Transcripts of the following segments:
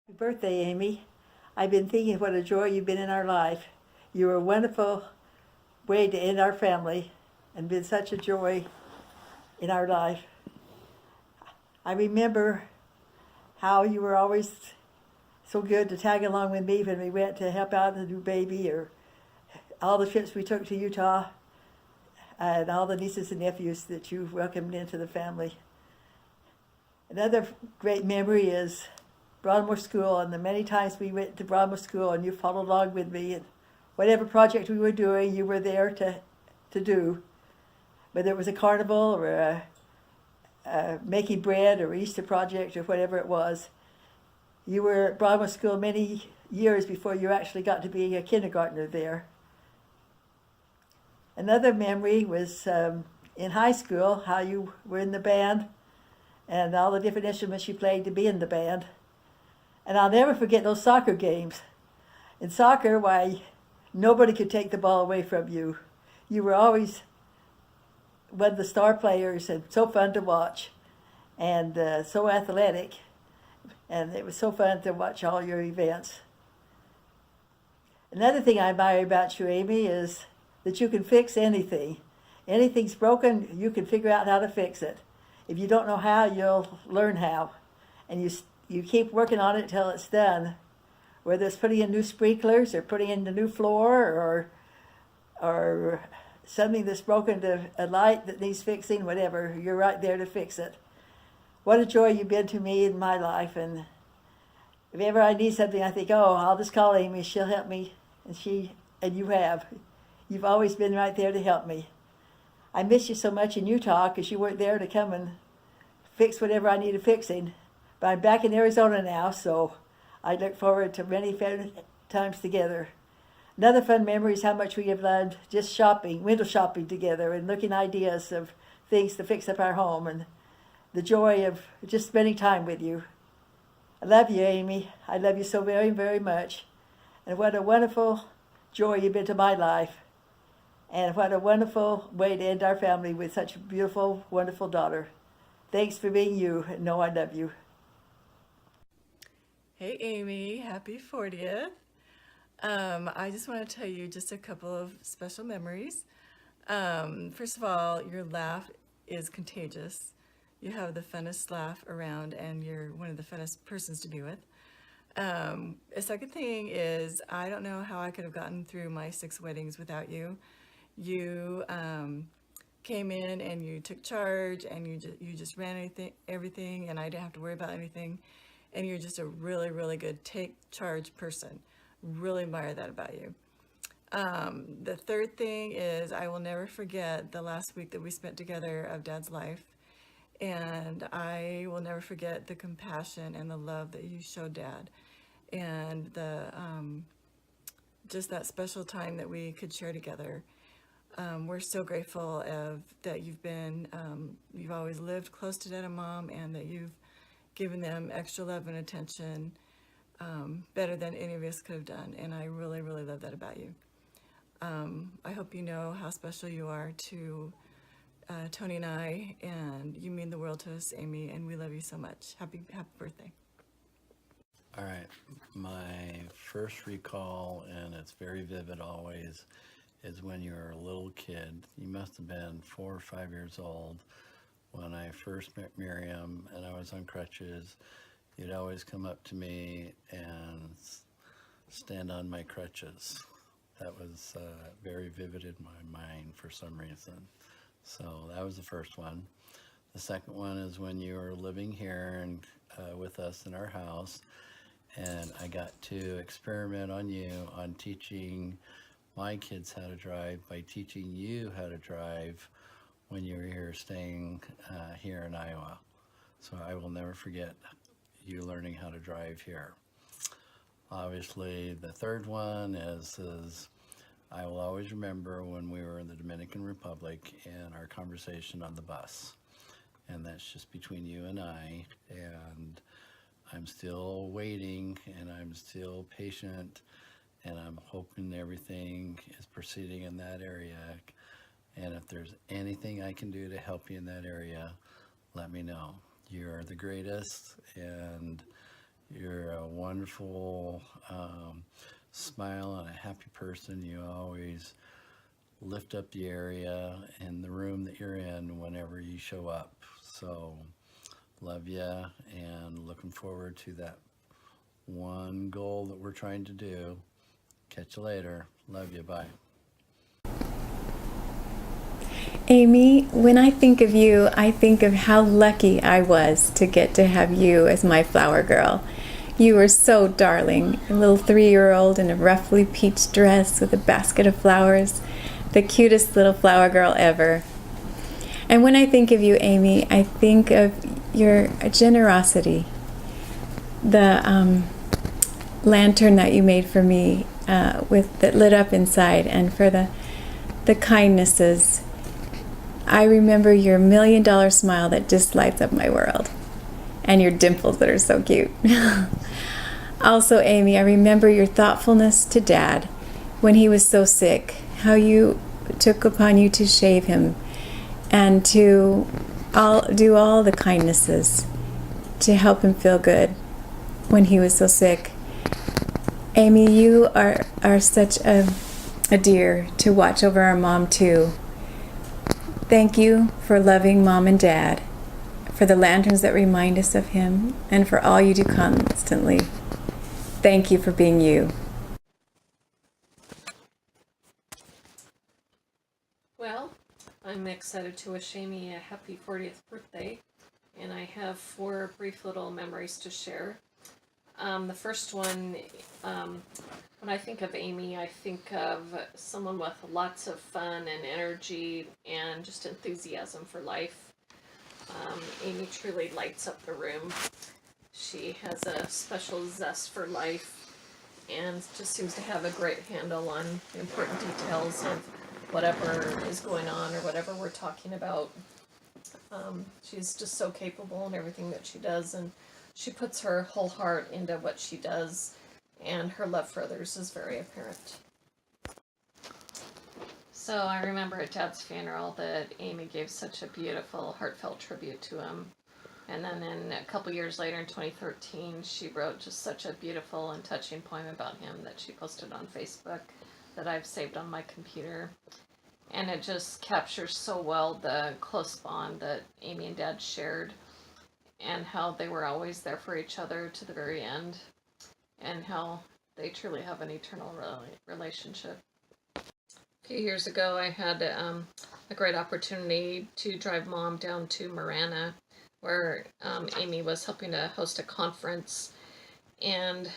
Happy birthday, Amy. I've been thinking what a joy you've been in our life. You were a wonderful way to end our family and been such a joy in our life. I remember how you were always so good to tag along with me when we went to help out the new baby, or all the trips we took to Utah, and all the nieces and nephews that you welcomed into the family. Another great memory is Broadmoor School, and the many times we went to Broadmoor School and you followed along with me, and whatever project we were doing, you were there to do. Whether it was a carnival or making bread or Easter project or whatever it was, you were at Broadmoor School many years before you actually got to be a kindergartner there. Another memory was in high school, how you were in the band and all the different instruments you played to be in the band. And I'll never forget those soccer games. In soccer, why, nobody could take the ball away from you. You were always one of the star players and so fun to watch and so athletic. And it was so fun to watch all your events. Another thing I admire about you, Amy, is that you can fix anything. Anything's broken, you can figure out how to fix it. If you don't know how, you'll learn how. And you keep working on it till it's done. Whether it's putting in new sprinklers or putting in the new floor or something that's broken, to a light that needs fixing, whatever, you're right there to fix it. What a joy you've been to me in my life. And if ever I need something, I think, oh, I'll just call Amy, she'll help me. And you have. You've always been right there to help me. I miss you so much in Utah because you weren't there to come and fix whatever I needed fixing. But I'm back in Arizona now, so I look forward to many fun times together. Another fun memory is how much we have learned just shopping, window shopping together, and looking ideas of things to fix up our home, and the joy of just spending time with you. I love you, Amy. I love you so very, very much. And what a wonderful joy you've been to my life. And what a wonderful way to end our family with such a beautiful, wonderful daughter. Thanks for being you, and know I love you. Hey Amy, happy 40th. I just want to tell you just a couple of special memories. First of all, your laugh is contagious. You have the funnest laugh around, and you're one of the funnest persons to be with. A second thing is, I don't know how I could have gotten through my 6 weddings without you. You came in and you took charge, and you just ran everything, and I didn't have to worry about anything. And you're just a really, really good take charge person. Really admire that about you. The third thing is, I will never forget the last week that we spent together of Dad's life. And I will never forget the compassion and the love that you showed Dad. And the just that special time that we could share together. We're so grateful that you've always lived close to Dad and Mom, and that you've given them extra love and attention, better than any of us could have done. And I really, really love that about you. I hope you know how special you are to Tony and I, and you mean the world to us, Amy, and we love you so much. Happy birthday. All right, my first recall, and it's very vivid always, is when you were a little kid. You must have been 4 or 5 years old when I first met Miriam, and I was on crutches. You'd always come up to me and stand on my crutches. That was very vivid in my mind for some reason. So that was the first one. The second one is when you were living here and with us in our house, and I got to experiment on you on teaching my kids how to drive by teaching you how to drive when you were here staying here in Iowa. So I will never forget you learning how to drive here. Obviously, the third one is I will always remember when we were in the Dominican Republic and our conversation on the bus. And that's just between you and I. And I'm still waiting, and I'm still patient, and I'm hoping everything is proceeding in that area. And if there's anything I can do to help you in that area, let me know. You're the greatest, and You're a wonderful smile and a happy person. You always lift up the area and the room that you're in whenever you show up. So love you and looking forward to that one goal that we're trying to do. Catch you later. Love you. Bye. Amy, when I think of you, I think of how lucky I was to get to have you as my flower girl. You were so darling, a little 3-year-old in a roughly peach dress with a basket of flowers, the cutest little flower girl ever. And when I think of you, Amy, I think of your generosity, the lantern that you made for me that lit up inside, and for the kindnesses. I remember your $1 million smile that just lights up my world, and your dimples that are so cute. Also, Amy, I remember your thoughtfulness to Dad when he was so sick, how you took upon you to shave him and to do all the kindnesses to help him feel good when he was so sick. Amy, you are such a dear to watch over our mom too. Thank you for loving Mom and Dad, for the lanterns that remind us of him, and for all you do constantly. Thank you for being you. Well, I'm excited to wish Amy a happy 40th birthday, and I have 4 brief little memories to share. The first one, when I think of Amy, I think of someone with lots of fun and energy and just enthusiasm for life. Amy truly lights up the room. She has a special zest for life and just seems to have a great handle on the important details of whatever is going on or whatever we're talking about. She's just so capable in everything that she does, and she puts her whole heart into what she does, and her love for others is very apparent. So I remember at Dad's funeral that Amy gave such a beautiful, heartfelt tribute to him. And then a couple years later in 2013, she wrote just such a beautiful and touching poem about him that she posted on Facebook that I've saved on my computer. And it just captures so well the close bond that Amy and Dad shared, and how they were always there for each other to the very end, and how they truly have an eternal relationship. A few years ago, I had a great opportunity to drive Mom down to Marana, where Amy was helping to host a conference, and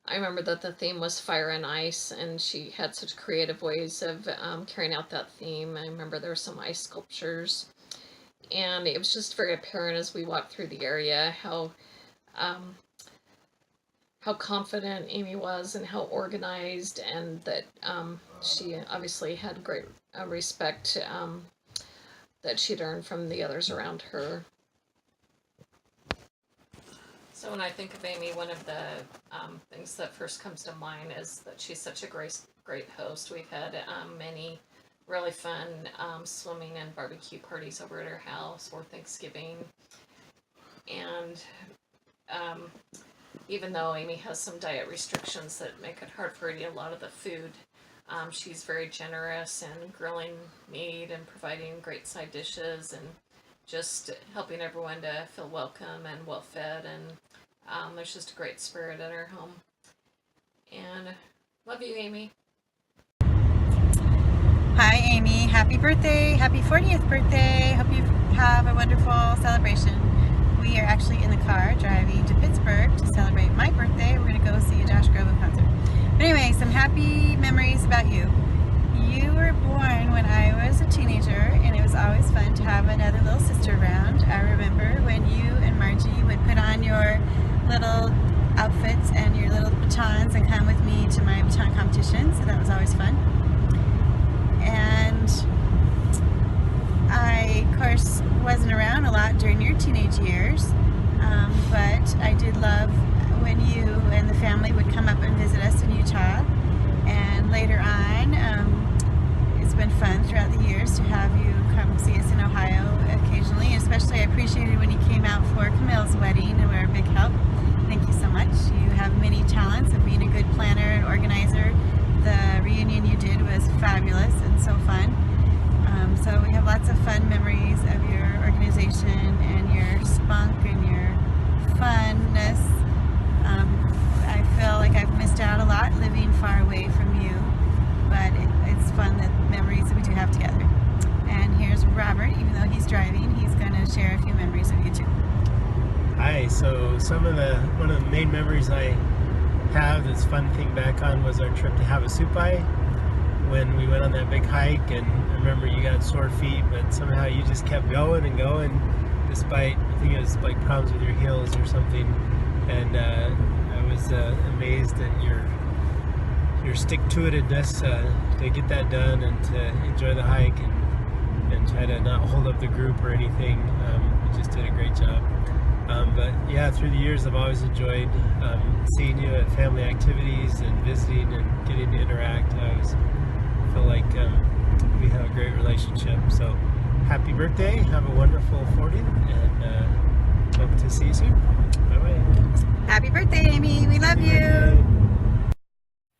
I remember that the theme was fire and ice, and she had such creative ways of carrying out that theme. I remember there were some ice sculptures, and it was just very apparent as we walked through the area how confident Amy was and how organized, and that she obviously had great respect that she'd earned from the others around her. So when I think of Amy, one of the things that first comes to mind is that she's such a great host. We've had many really fun swimming and barbecue parties over at her house for Thanksgiving. And even though Amy has some diet restrictions that make it hard for her to eat a lot of the food, she's very generous in grilling meat and providing great side dishes and just helping everyone to feel welcome and well fed, and there's just a great spirit in her home. And love you, Amy. Hi Amy, happy birthday, happy 40th birthday. Hope you have a wonderful celebration. We are actually in the car driving to Pittsburgh to celebrate my birthday. We're going to go see a Josh Groban concert. But anyway, some happy memories about you. You were born when I was a teenager, and it was always fun to have another little sister around. I remember when you and Margie would put on your little outfits and your little batons and come with me to my baton competition, so that was always fun. And I, of course, wasn't around a lot during your teenage years, but I did love when you and the family would come up and visit us in Utah. And later on, it's been fun throughout the years to have you come see us in Ohio occasionally. Especially I appreciated when you came out for Camille's wedding and were a big help. Thank you one of the main memories I have that's fun to think back on was our trip to Havasupai when we went on that big hike, and I remember you got sore feet, but somehow you just kept going and going despite, I think it was like problems with your heels or something, and I was amazed at your stick-to-itiveness to get that done and to enjoy the hike and try to not hold up the group or anything. You just did a great job. But yeah, through the years I've always enjoyed seeing you at family activities and visiting and getting to interact. I always feel like we have a great relationship. So happy birthday, have a wonderful 40th, and hope to see you soon. Bye-bye. Happy birthday, Amy. We love you.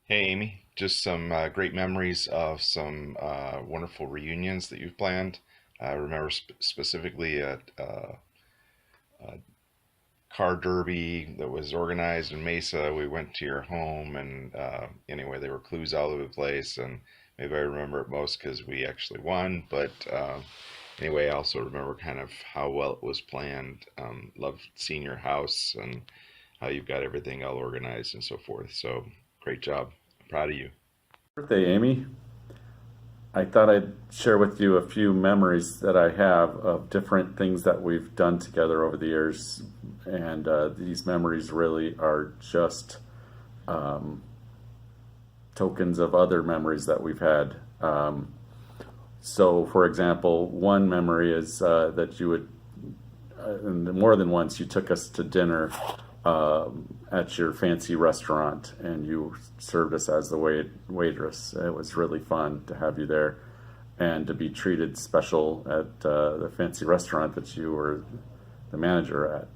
Hey Amy, just some great memories of some wonderful reunions that you've planned. I remember specifically at car derby that was organized in Mesa. We went to your home, and anyway, there were clues all over the place, and maybe I remember it most because we actually won, but anyway, I also remember kind of how well it was planned. Loved seeing your house and how you've got everything all organized and so forth. So great job. I'm proud of you. Birthday, Amy. I thought I'd share with you a few memories that I have of different things that we've done together over the years. And these memories really are just tokens of other memories that we've had. So, for example, one memory is that you would, and more than once, you took us to dinner at your fancy restaurant, and you served us as the waitress. It was really fun to have you there and to be treated special at the fancy restaurant that you were the manager at.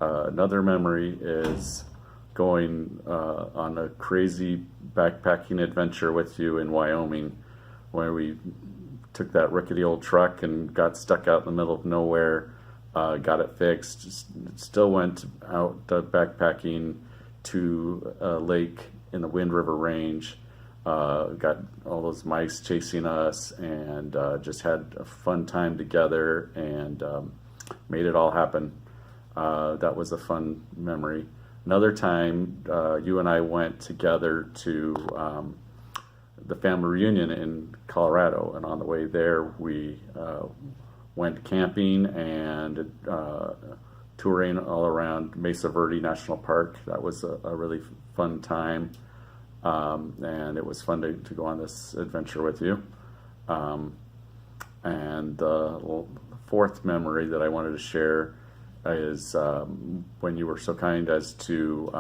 Another memory is going on a crazy backpacking adventure with you in Wyoming, where we took that rickety old truck and got stuck out in the middle of nowhere. Got it fixed, still went out backpacking to a lake in the Wind River Range, got all those mice chasing us, and just had a fun time together, and made it all happen. That was a fun memory. Another time, you and I went together to the family reunion in Colorado, and on the way there we went camping and touring all around Mesa Verde National Park. That was a really fun time, and it was fun to go on this adventure with you. And the fourth memory that I wanted to share is when you were so kind as to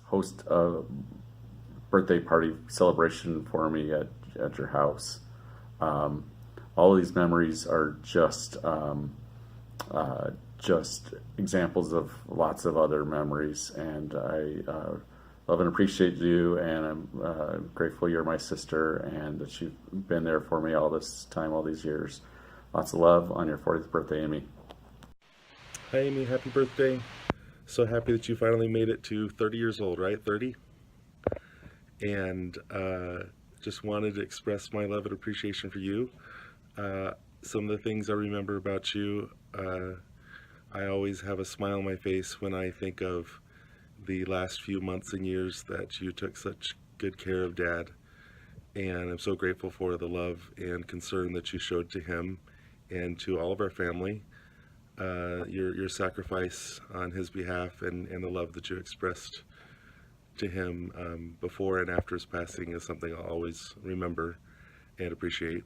host a birthday party celebration for me at your house. All of these memories are just examples of lots of other memories, and I love and appreciate you, and I'm grateful you're my sister and that you've been there for me all this time, all these years. Lots of love on your 40th birthday, Amy. Hi Amy, happy birthday. So happy that you finally made it to 30 years old, right? 30? And just wanted to express my love and appreciation for you. Some of the things I remember about you, I always have a smile on my face when I think of the last few months and years that you took such good care of Dad. And I'm so grateful for the love and concern that you showed to him and to all of our family. Your sacrifice on his behalf and the love that you expressed to him before and after his passing is something I'll always remember and appreciate.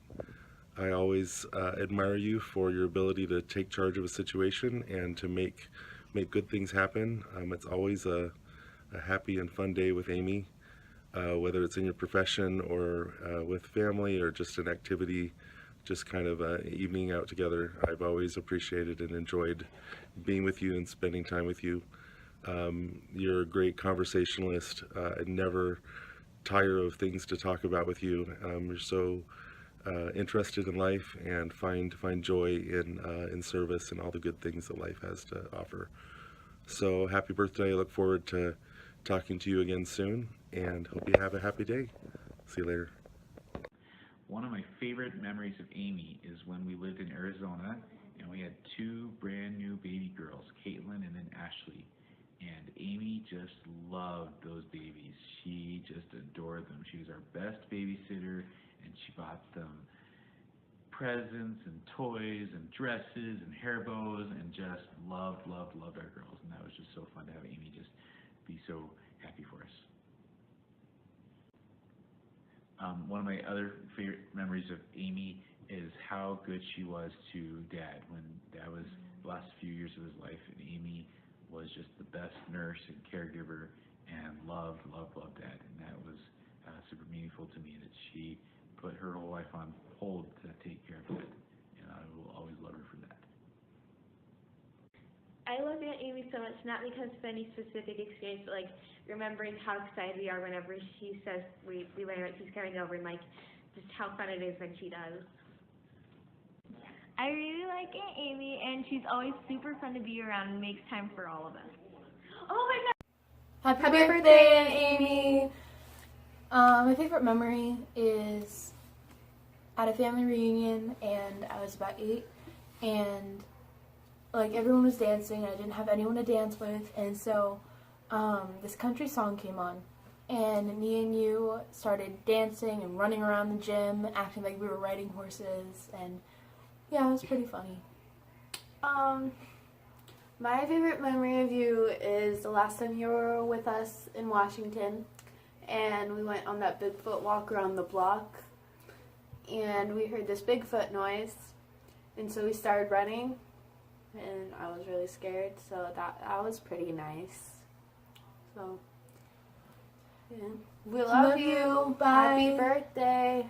I always admire you for your ability to take charge of a situation and to make good things happen. It's always a happy and fun day with Amy, whether it's in your profession or with family or just an activity, just kind of an evening out together. I've always appreciated and enjoyed being with you and spending time with you. You're a great conversationalist. I never tire of things to talk about with you. You're so interested in life and find joy in service and all the good things that life has to offer. So happy birthday. I look forward to talking to you again soon, and hope you have a happy day. See you later. One of my favorite memories of Amy is when we lived in Arizona and we had two brand new baby girls, Caitlin and then Ashley. And Amy just loved those babies. She just adored them. She was our best babysitter, and she bought them presents and toys and dresses and hair bows, and just loved our girls. And that was just so fun to have Amy just be so happy for us. One of my other favorite memories of Amy is how good she was to Dad when Dad was the last few years of his life, and Amy was just the best nurse and caregiver and loved Dad. And that was super meaningful to me that she put her whole life on hold to take care of Dad, and I will always love her for that. I love Aunt Amy so much, not because of any specific experience, but like remembering how excited we are whenever she says we learn what she's coming over, and like just how fun it is when she does. I really like Aunt Amy, and she's always super fun to be around and makes time for all of us. Oh my God! Happy birthday, Aunt Amy! My favorite memory is at a family reunion, and I was about 8, and like everyone was dancing, and I didn't have anyone to dance with, and so this country song came on, and me and you started dancing and running around the gym, acting like we were riding horses, and yeah, it was pretty funny. My favorite memory of you is the last time you were with us in Washington, and we went on that Bigfoot walk around the block, and we heard this Bigfoot noise, and so we started running, and I was really scared, so that was pretty nice. So, yeah. We love you. Bye. Happy birthday.